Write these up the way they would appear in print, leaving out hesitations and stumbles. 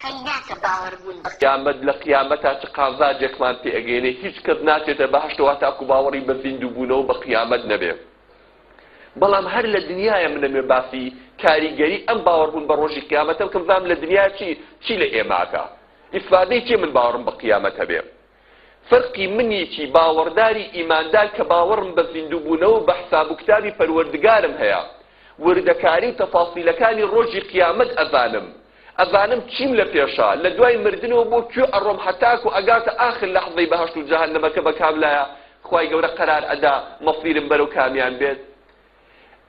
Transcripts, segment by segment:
قەیناکە باوەڕبوون بە قیامەت لە قیامەتا چ قازاجێکمان پێ ئەگەێنێ هیچ کەس ناچێتە بەهەشتەوە تاکو باوەڕی بە زیندووبوونەوە بە قیامەت نەبێ. بەڵام هەر لە دنیاە منەمێ باسی کاریگەری ئەم باوەڕبوون بە ڕۆژی قیامەتە بکەم زام لە دنیا چی لە ئێماکە ئیفادەی چێ من باوەڕم بە قیامەت هەبێ. فەرقی منیکی باوەڕداری ئیماندار کە باوەڕم بە زیندووبوونەوە بە حساب و کتابی پەروەردگارم هەیە، وردەکاری و تەفاسیلەکانی ڕۆژی قیامەت ئەزانم چیم لە پێشە لە دوای مردنەوە بۆ کوێ ئەڕۆم هەتاکو ئەگاتە ئاخر لەحظەی بەهەشت و جەهەنەمەکە بە کاملایە خوای گەورە قەرار ئەدا مەصیرم بەرەو کامیان بێت.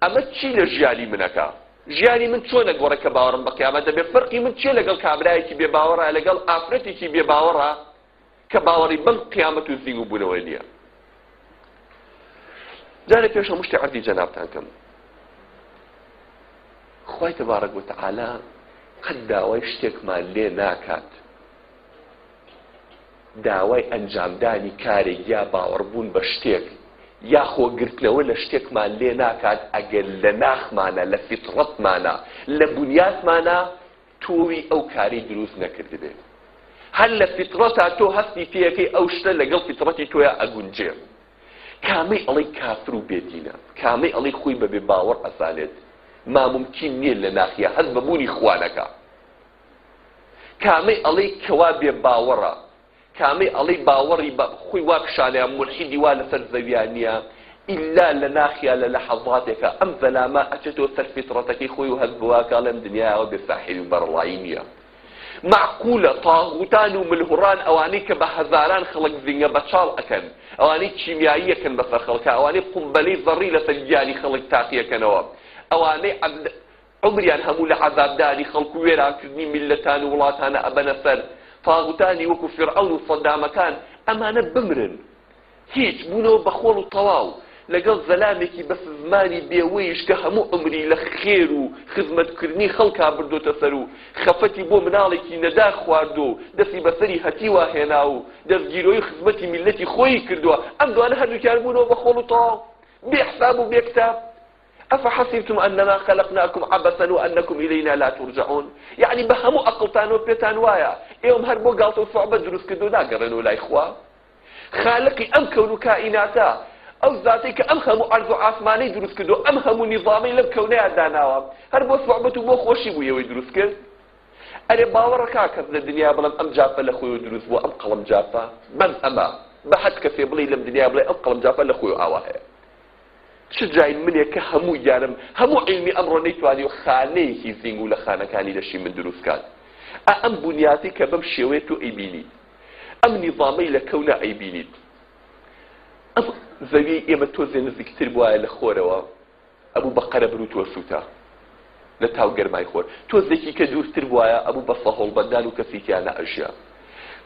ئەمە چی لە ژیانی منەکە؟ ژیانی من چۆنە گۆڕە کە باوەڕم بە قیامەت دەبێت؟ فەرقی من چیە لەگەڵ کابرایەکی بێباوەڕە لەگەڵ ئافرەتێکی بێباوەڕە کە باوەڕی بەم قیامەت و زیندووبوونەوەی نییە؟ جارێ پێش هەموو شتێ عەرزی جەنابتان کەم. خوای تەبارەک و تەعالا قەت داوای شتێکمان لێ ناکات، داوای ئەنجامدانی کارێک یا باوەڕبوون بە شتێک یا خۆگرتنەوە لە شتێکمان لێ ناکات ئەگەر لە ناخمانە لە فیتڕەتمانە لە بونیاتمانە تۆوی ئەو کاری دروست نەکردبێ. هەر لە فیتڕەتا تۆ هەستی پێەکەی ئەو شتە لەگەڵ فیتڕەتی تۆیە ئەگونجێ. کامەی ئەڵەی کافر و بێدینە، کامەی ئەڵەی خۆی بەبێ باوەڕ ئەزانێت ماممکین نییە لە ناخیە هەست بەبوونی خوانەکە، کامەی ئەڵەی کەوا بێ باوەڕە، کامەی ئەڵەی باوەڕی بە خۆی وا پیشانەیە مولحیدی وا لەسەر زەویان نییە ئیلا لە ناخیە لە لەحەظاتێکە ئەم زەلامە ئەچێتەوە سەر فیتڕەتەکەی خۆی و هەست بواکە لەم دنیاەوە بێ ساحیری و بەڕڵایی نییە. معقولە تاغوتان و ملهوڕان ئەوانەی کە بە هەزاران خەڵک زیngە بەچاڵ ئەکەن، ئەوانەی کیمیاییەکەن بەسەر خەڵکە، ئەوانەی قومبەلەی زەڕی لەسەر گیانی خەڵک تاقیەکەنەوە، ئەوانەی عمریان هەموو لە عەذابداری خەڵک و وێرانکردنی میلەتان و وڵاتانە ئەبەنە سەر، تاغوتانی وەکو فیرعەون و سەدامەکان ئەمانە بمرن هیچ بوونەوە بە خۆڵ و تەواو لەگەڵ زەلامێکی بە زمانی بێوەیش کە هەموو عمری لە خێر و خزمەتکردنی خەڵکا بردۆتە سەر و خەفەتی بۆ مناڵێکی نەدا خواردۆ دەستی بەسەری هەتی وا هێنا و دەستگیرۆی خزمەتی میلەتی خۆی کردووە. ئەم دوانە هەردووکیان بوونەوە بە خۆڵ و تەواو بێ حساب و بێ کتاب. أفحسبتم أنما خلقناكم عبثا وأنكم إلينا لا ترجعون؟ يعني بهمو أقلتان وبيتان وايا يوم هربو قالتوا صعبة دروس كدو ناقرنوا لا إخوة خالقي أم كون كائناتا أو ذاتك أم همو أرض عاصماني دروس كدو أم همو نظامي لم كوني أداناوا هربو صعبة بو خوشي بو يوي دروس كد أنا باوركا كذ الدنيا بلم أم جافة لخوي دروس بو أم قلم جافة من أما بحد كثير بلي لم دنيا بلي أم قلم جافة لخوي آواها شجاعی منێ کە هەموو یارم هەموو علمی ئەمڕۆ نەیتوانی و خانەیەکی زیینگ و لە خانەکانی لەشی من دروست کات. ئەم بنیاتی کە بەم شێوەیە تۆ ئەیبینیت، ئەم نیظامەی لە کەونە ئەیبینیت، ئەم زەویەی ئێمە تۆزێ نزیکتر بوایە لە خۆرەوە ئەبوو بە قەرە بر و تۆ سووتە لە تاو گەرمای خۆر، تۆزێکی کە دوورتر بوایە ئەبوو بە سەهۆڵبەندان و کەسێکیانە ئەژیا.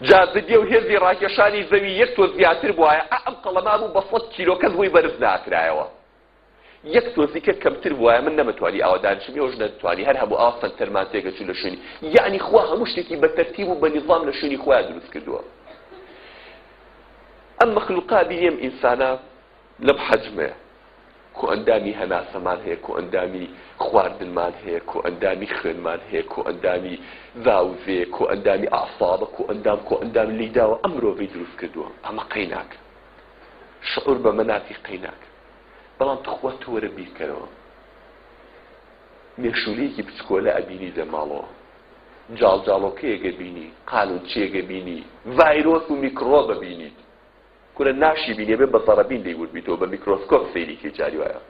جاذبیە و هێزی ڕاکێشانی زەوی یەک تۆ زیاتر بوایە ئەم قەڵەما بوو بە 100 کیلۆ کەس بووی بەرز ناکرایەوە. یەک تۆزیکە کەمتر بوایە من نەمەتوانی ئاوادانشم ێوەش نەتوانی هەر هەموو ئاوا سەنتەرمان تێگەچوو لە شوێنی، یعنی خوا هەموو شتێکی بە تەرتیب و بە نیظام لە شوێنی خۆیان دروست کردووە. ئەم مەخلوقا بینێم ئینسانە لەم حەجمەیە، کۆ ئەندامی هەناسەمان هەیە، کۆ ئەندامی خواردنمان هەیە، کۆ ئەندامی خوێنمان هەیە، کۆ ئەندامی زاوزێ، کۆ ئەندامی ئاعسابە، کۆ ئەندام لیداوە ئەم مرۆڤەی دروست کردووە. ئەمە قەیناکە، شعور بە مەناتی قەیناکە. بەڵام تخوا تۆرە بیرکەرەوە مێشولەیەکی بچکۆلە ئەبینی لە ماڵەوە، جاڵجاڵۆکەیەکە بینی، قالونچێکە بینی، ڤایرۆس و میکرۆب ببینیت، کورە ناشی بینێ بێ بە زەڕەبین لێگوربیتەوە بە میکرۆسکۆپ سەیریکە جاری وایە.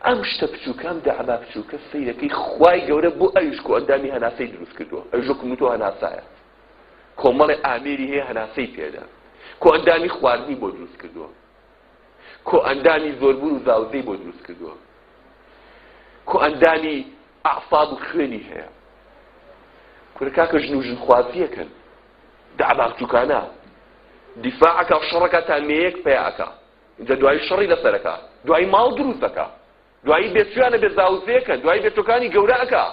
ئەم شتە بچووکەم دەعما بچووکە سەیرەکەی خوای گەورە بۆ ئەویش کۆ ئەندامی هەناسەی دروست کردووە. ئەویش وەکو تۆ هەناسایە، کۆمەڵی ئامێری هەیە هەناسەی پێدا، کۆ ئەندامی خواردنی بۆ دروست کردووە، کۆ ئەندامی زۆربوون و زاوزەی بۆ دروست کردووە، کۆ ئەندامی ئاعساب و خوێنی هەیە. کورە کاکە ژن و ژنخوازیەکەن دەعما بچووکانە دیفاعەکە شەڕەکەتان مێیەک پێیاکە، اینجا دوای شەڕی لەسەرەکە، دوای ماڵ دروست دەکە، دوای بێچویانە بێ زاوزەیەکە، دوای بێتۆکانی گەورەکە.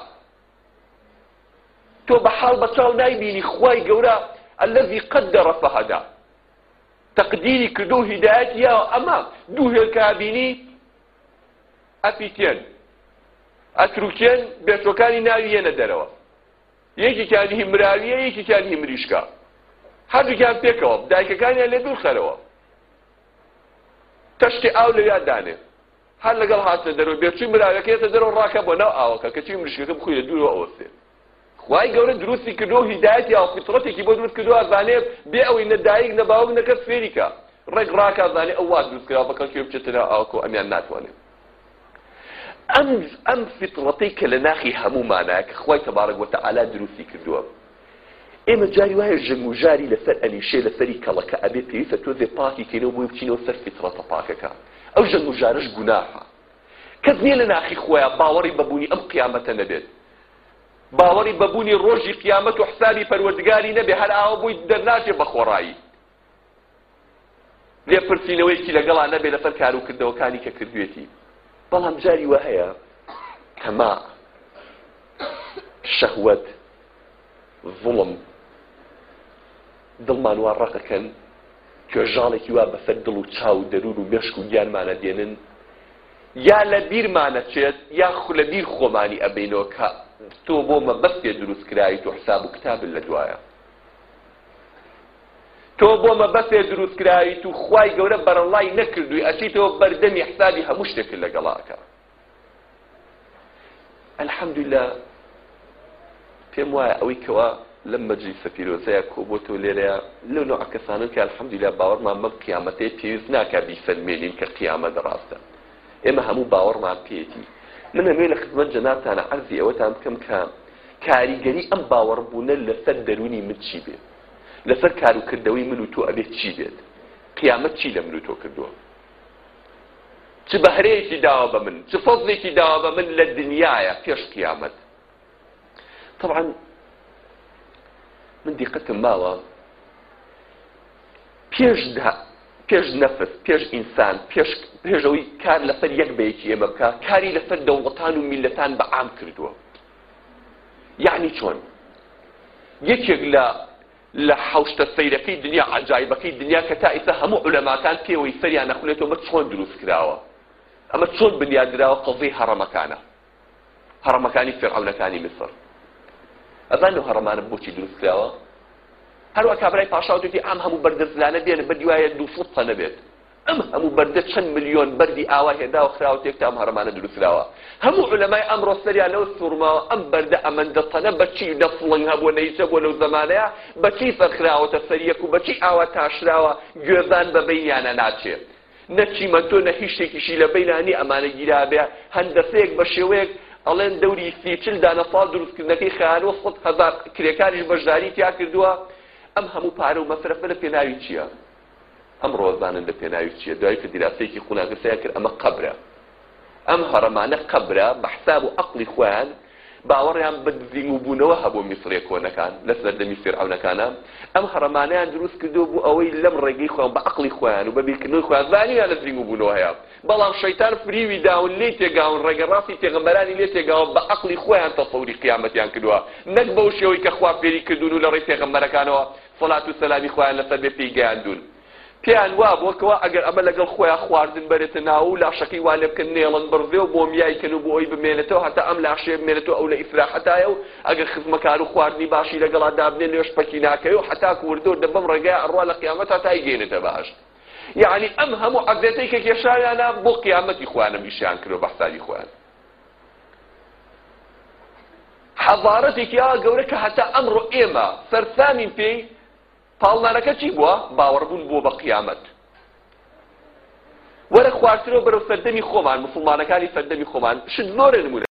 تۆ بە حاڵ بەچاو نایبینی خوای گەورە الذي قدر فهدى تقديري كدو هدايات يا أما دو هالكابيني أبيتين أتروكين بيتوكاني ناويين دروا یەکێکیان هی مراویە یەکێکیان هی مریشکە هەردووکیان پێکەوە دایکەکانیان لێ دوور خەرەوە تەشتی ئاو لەویان دانێ هەر لەگەڵ هاتنە دەرەوە بێچووی مراویەکەیەتە دەرەوە ڕاکە بۆ ناو ئاوەکە کەچی مریشکەکە بخوی لە دوورەوە ئەوەستێ خوای گەورە دروستی کردو هیدایەتی ئەو فیترەتێکی بۆ دروست کردو ئازانێ بێ ئەوەی نەدایک نەباوک نەکەس فێریکە ڕێک ڕاکە ئازانێ ئەو وا دروست کراوە بەکەڵ کوێ بچێتە ئاوەکە و ئەمیان ناتوانێت ئەم فیترەتەی کە لە ناخی هەمومانایە کە خوای تەبارەک وەتەعالا دروستی کردووە ئێمە جاری وایە ژەنگ و ژاری لەسەر ئەنیشێ لەسەری کەڵەکە ئەبێ پێویستە تۆزێ پاکی کەینەوە بۆی بچینەوە سەر فیترەتە پاکەکە ئەو ژەنگ و ژارش گوناحە کەس نییە لە ناخی خۆیان باوەڕی بەبوونی ئەم قیامەتە نەبێت باوەڕی بەبوونی ڕۆژی قیامەت و حسابی پەروەردگاری نەبێ هەر ئاوە بۆی دەرناچێ بە خۆڕایی لێپرسینەوەیکی لەگەڵا نەبێ لەسەر کاروکردەوەکانی کە کردوێتی بەڵام جاری وە هەیە تەما شەهوەت ظڵم دڵمان وا ڕقەکەن کوێژاڵێکی وا بەسەر دڵ و چاو و دەرور و مێشک و گیانمانە دێنن یا لە بیرمانە چێت یا لە بیر خۆمانی ئەبینەوە کە تۆ بۆ مەبەستێ دروست کرایت و حساب و کتابت لە دوایە تۆ بۆ مەبەستێ دروست کرایت و خوای گەورە بەرەڵای نەکردووی ئەچیتەوە بەردەمی حسابی هەموو شتێکت لەگەڵاکە الحەمدولillah پێم وایە ئەوەی کەوا لەم مەجلیسە پیرۆزەیە کۆبۆتەوە لێرەیە لەو نوع کەسانن کە الحەمدولillah باوەڕمان بەم قیامەتەیە پێویست ناکا بیفەرمێنین کە قیامەت ڕاستە ئێمە هەموو باوەڕمان پێیەتی من هەمووی لە خزمەت جەنابتانە عەرزی ئەوەتان بکەم کە کاریگەری ئەم باوەڕبوونە لەسەر دەرونی من چی بێت لەسەر کاروکردەوەی من و تۆ ئەبێت چی بێت قیامەت چی لە من و تۆ کردووە چ بەهرەیەکی داوە بە من چ فەزڵێکی داوە بە من لە دنیایە پێش قیامەت طبعا من دیقەتم ماوە پێش نەفس پێش ئینسان پێشەوەی کار لەسەر یەک بەیەکی ئێمە بکە کاری لەسەر دەوڵەتان و میلەتان بەعام کردووە یعنی چۆن یەکێک لە حوشتە سەیرەکەی دنیا عەجایبەکەی دنیا کە تا ئێستا هەموو عولەماکان پێوەی سەریان نەخولێتەوە ئەمە چۆن دروست کراوە ئەمە چۆن بنیادراوە قەزەی هەڕەمەکانە هەڕەمەکانی فێرعەونەکانی میسر ئەزان و هەڕەمانە بۆچی دروست کراوە هەروە کابرای پاشاوتێتی ئەم هەموو بەردەزلانە بێنە بەردی وایە 200 تەنە بێت ئەم هەموو بەردە چەند ملیۆن بەردی ئاوا هێداوە خراوە تێکتا ئەم هەڕەمانە دروست کراوە هەموو عولەمای ئەمڕۆ سەریان لەوە سوورماوە ئەم بەردە ئەمەندە تەنە بەچی نەفڵنگ هەبووە نەیچە بۆ لەو زەمانەیە بەچی سەرخراوەتە سەریەک و بەچی ئاوا تاشراوە گوێزان بەبەینیانە ناچێت نەچیمەتۆ نە هیچ شتێکیشی لە بەینانی ئەمانە گیرابێ هەندەسەیەک بە شێوەیەک ئەڵێن دەوری 30-40 دانەساڵ دروستکردنەکەی خەیانەوە 100,000 کرێکاریش بەشداری تیا کردووە ئەم هەموو پارە و مەسرەفە لە پێناوی چییە ئەم ڕۆزانن لە پێناوی چییە دوای کە دیراسەیەکی خوناگرسەیە کرد ئەمە قەبرە ئەم هەڕەمانە قەبرە بە حساب و عەقڵی خۆیان باوەڕیان بە دزینگوبوونەوە هەبوو میسرێ کۆنەکان لە سەردەمی فێرعەونەکانە ئەم هەڕەمانەیان دروست کردو بوو ئەوەی لەم ڕێگەی خۆیان بە عەقڵی خۆیان و بە بیرکردنەوەی خۆیان زانیان لە دزینگوبوونەوە هەیە بەڵام شەیتان فریوی داون لێ تێگاون ڕێگە ڕاستی پێغەمبەرانی لێ تێگاوە بە عەقڵی خۆیان تەسەووری قیامەتیان کردووە نەک بەو شێوەی کە خوا فێری کردوون و لە ڕێی پێغەمبەرەکانەوە سەڵات و سەلامی خۆیان لەسەر بێ پێی گەیاندون پێیان وا بووەکەوە ئەگەر ئەمە لەگەڵ خۆیان خواردن بەرێتە ناو و لاشەکەی وا لێ بکەن نێڵن بڕزێ و بۆ میایکەن و بۆ ئەوی بمێنێتەوە هەتا ئەم لاشەیە بمێنێتەوە ئەو لە ئیسراحەتایە و ئەگەر خزمەکار و خواردنی باشی لەگەڵا دابنێ لێش پەکی ناکەی و حتا کوردۆ دەبەم ڕێگای ئەڕوا لە قیامەت هەتا یگەێنێتە باش یعنی ئەم هەموو عەقدەتەی کە کێشایانە بۆ قیامەتی خۆیانە میشیان کردەوە بە حسابی خۆیان حەضارەتێکی گەورە کە هەتا ئەمڕۆ ئێمە سەرسامین پێی پاڵنانەکە چی بووە باوەڕبوون بۆ بە قیامەت وەرە خواردنەوە بەرەو سەردەمی خۆمان مسڵمانەکانی سەردەمی خۆمان شت زۆرە نمونە